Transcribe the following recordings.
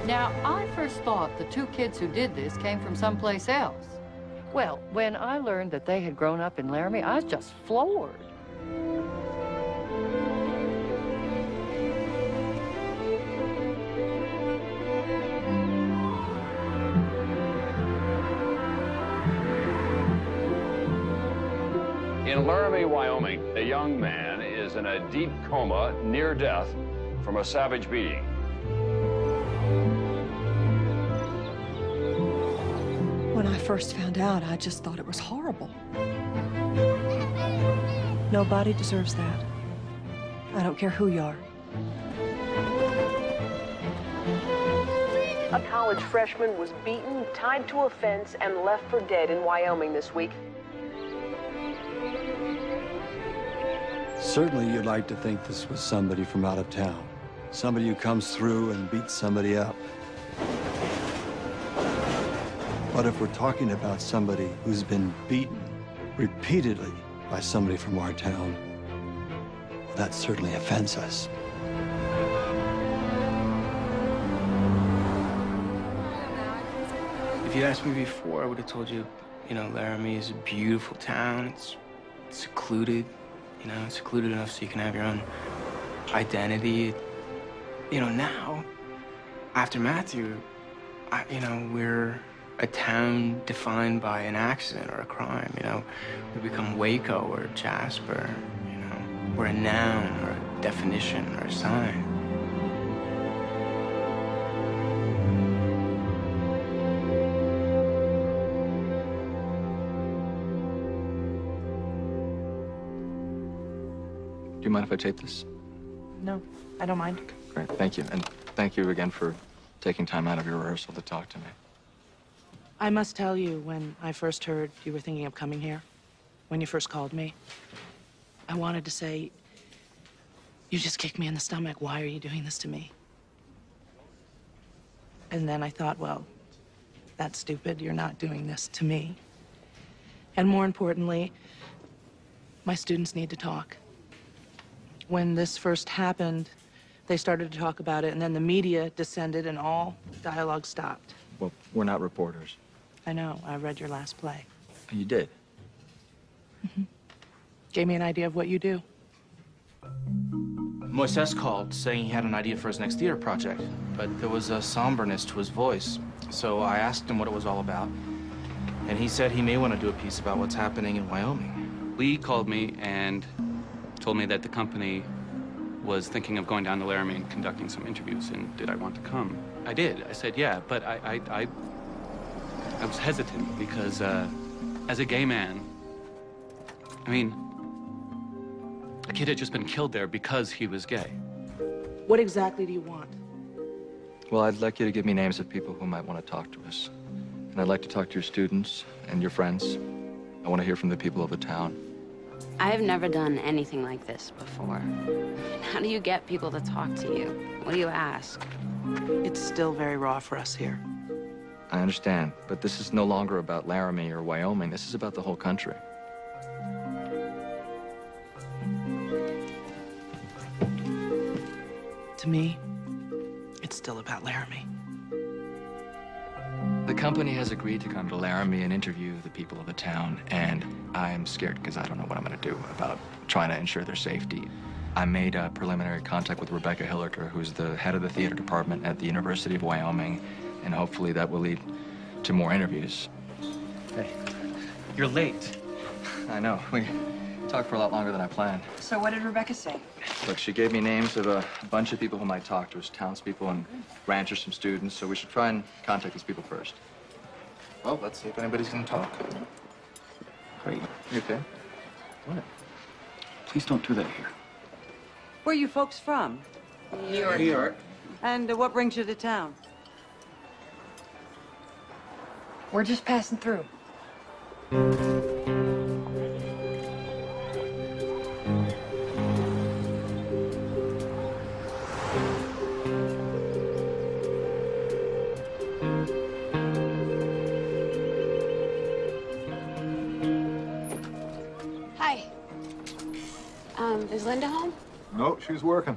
Now, I first thought the two kids who did this came from someplace else. Well, when I learned that they had grown up in Laramie, I was just floored. In Laramie, Wyoming, a young man is in a deep coma near death from a savage beating. When I first found out, I just thought it was horrible. Nobody deserves that. I don't care who you are. A college freshman was beaten, tied to a fence, and left for dead in Wyoming this week. Certainly you'd like to think this was somebody from out of town. Somebody who comes through and beats somebody up. But if we're talking about somebody who's been beaten repeatedly by somebody from our town, well, that certainly offends us. If you asked me before, I would have told you, Laramie is a beautiful town. It's secluded, secluded enough so you can have your own identity. Now, after Matthew, we're a town defined by an accident or a crime, We become Waco or Jasper, We're a noun or a definition or a sign. Do you mind if I take this? No, I don't mind. Great, thank you. And thank you again for taking time out of your rehearsal to talk to me. I must tell you, when I first heard you were thinking of coming here, when you first called me, I wanted to say, you just kicked me in the stomach. Why are you doing this to me? And then I thought, well, that's stupid. You're not doing this to me. And more importantly, my students need to talk. When this first happened, they started to talk about it, and then the media descended and all dialogue stopped. Well, we're not reporters. I know. I read your last play. You did? Mm-hmm. Gave me an idea of what you do. Moises called, saying he had an idea for his next theater project, but there was a somberness to his voice. So I asked him what it was all about, and he said he may want to do a piece about what's happening in Wyoming. Lee called me and told me that the company was thinking of going down to Laramie and conducting some interviews, and did I want to come? I did. I said, yeah, but I was hesitant because as a gay man, I mean, a kid had just been killed there because he was gay. What exactly do you want? Well, I'd like you to give me names of people who might want to talk to us. And I'd like to talk to your students and your friends. I want to hear from the people of the town. I have never done anything like this before. How do you get people to talk to you? What do you ask? It's still very raw for us here. I understand, but this is no longer about Laramie or Wyoming. This is about the whole country. To me, it's still about Laramie. The company has agreed to come to Laramie and interview the people of the town, and I'm scared because I don't know what I'm going to do about trying to ensure their safety. I made a preliminary contact with Rebecca Hilliker, who's the head of the theater department at the University of Wyoming, and hopefully that will lead to more interviews. Hey, you're late. I know. We talked for a lot longer than I planned. So what did Rebecca say? Look, she gave me names of a bunch of people who might talk to us, townspeople and ranchers, some students, so we should try and contact these people first. Well, let's see if anybody's going to talk. Great. You okay? What? Please don't do that here. Where are you folks from? New York. New York. And what brings you to town? We're just passing through. Hi. Is Linda home? Nope, she's working.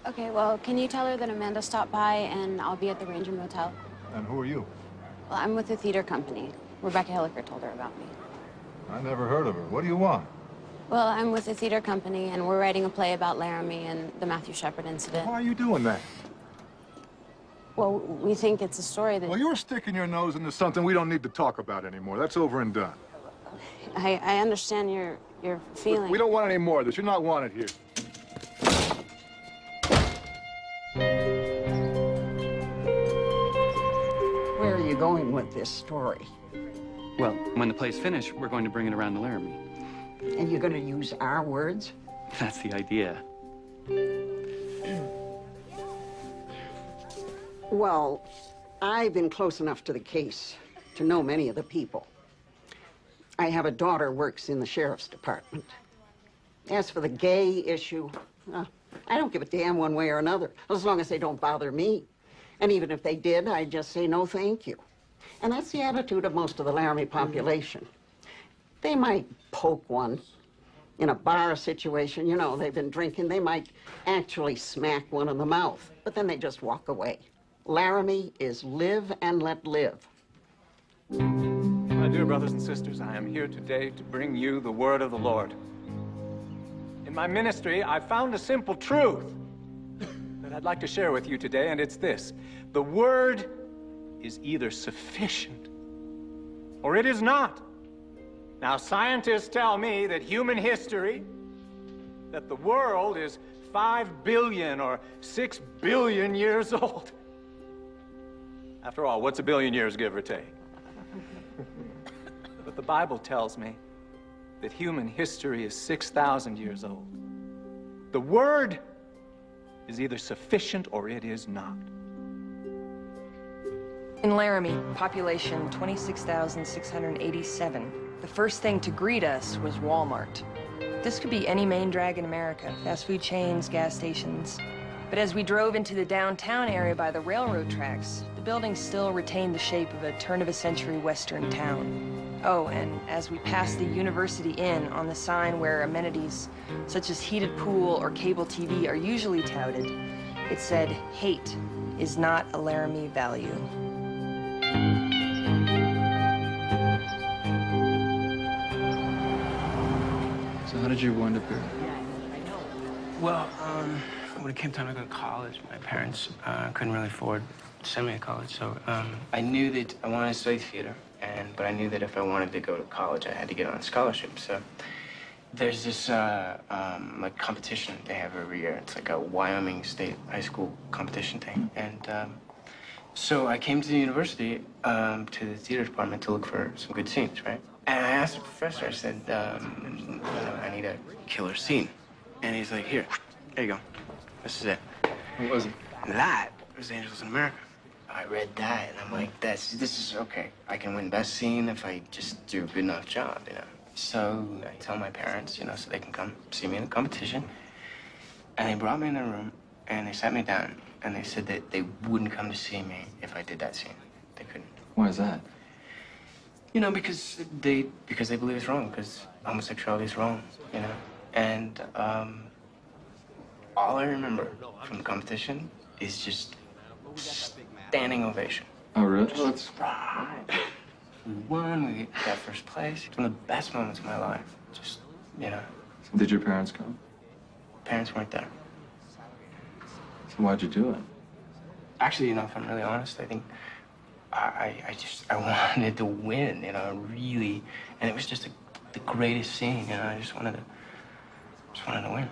Okay, well, can you tell her that Amanda stopped by and I'll be at the Ranger Motel? And who are you? Well, I'm with the theater company. Rebecca Hilliker told her about me. I never heard of her. What do you want? Well, I'm with the theater company, and we're writing a play about Laramie and the Matthew Shepard incident. Why are you doing that? Well, we think it's a story that... Well, you're sticking your nose into something we don't need to talk about anymore. That's over and done. I understand your feeling. We don't want any more of this. You're not wanted here. Where are you going with this story? Well, when the play's finished, we're going to bring it around to Laramie. And you're going to use our words? That's the idea. Well, I've been close enough to the case to know many of the people. I have a daughter who works in the sheriff's department. As for the gay issue, I don't give a damn one way or another, as long as they don't bother me. And even if they did, I'd just say no thank you. And that's the attitude of most of the Laramie population. They might poke one in a bar situation, you know, they've been drinking, they might actually smack one in the mouth, but then they just walk away. Laramie is live and let live. My dear brothers and sisters, I am here today to bring you the word of the Lord. In my ministry, I found a simple truth that I'd like to share with you today, and it's this. The word is either sufficient or it is not. Now, scientists tell me that human history, that the world is 5 billion or 6 billion years old. After all, what's a billion years, give or take? But the Bible tells me that human history is 6,000 years old. The word is either sufficient or it is not. In Laramie, population 26,687. The first thing to greet us was Walmart. This could be any main drag in America, fast food chains, gas stations. But as we drove into the downtown area by the railroad tracks, the building still retained the shape of a turn-of-a-century western town. Oh, and as we passed the University Inn, on the sign where amenities such as heated pool or cable TV are usually touted, it said, "Hate is not a Laramie value." So how did you wind up here? Well, when it came time to go to college, my parents couldn't really afford to send me to college, so I knew that I wanted to study theater, but I knew that if I wanted to go to college, I had to get on a scholarship. So there's this like competition they have every year. It's like a Wyoming State High School competition thing, and so I came to the university to the theater department to look for some good scenes, right? And I asked the professor. I said, I need a killer scene, and he's like, here you go. This is it. What was it? That was Angels in America. I read that, and I'm like, this is okay. I can win best scene if I just do a good enough job, you know? So I tell my parents, you know, so they can come see me in the competition. And they brought me in their room, and they sat me down, and they said that they wouldn't come to see me if I did that scene. They couldn't. Why is that? You know, because they believe it's wrong, because homosexuality is wrong, you know? And, all I remember from the competition is just standing ovation. Oh, really? Just, we won, we got first place. It's one of the best moments of my life. Just, you know. Did your parents come? Parents weren't there. So why'd you do it? Actually, you know, if I'm really honest, I think I wanted to win, you know, really. And it was just the greatest scene, you know. I just wanted to win.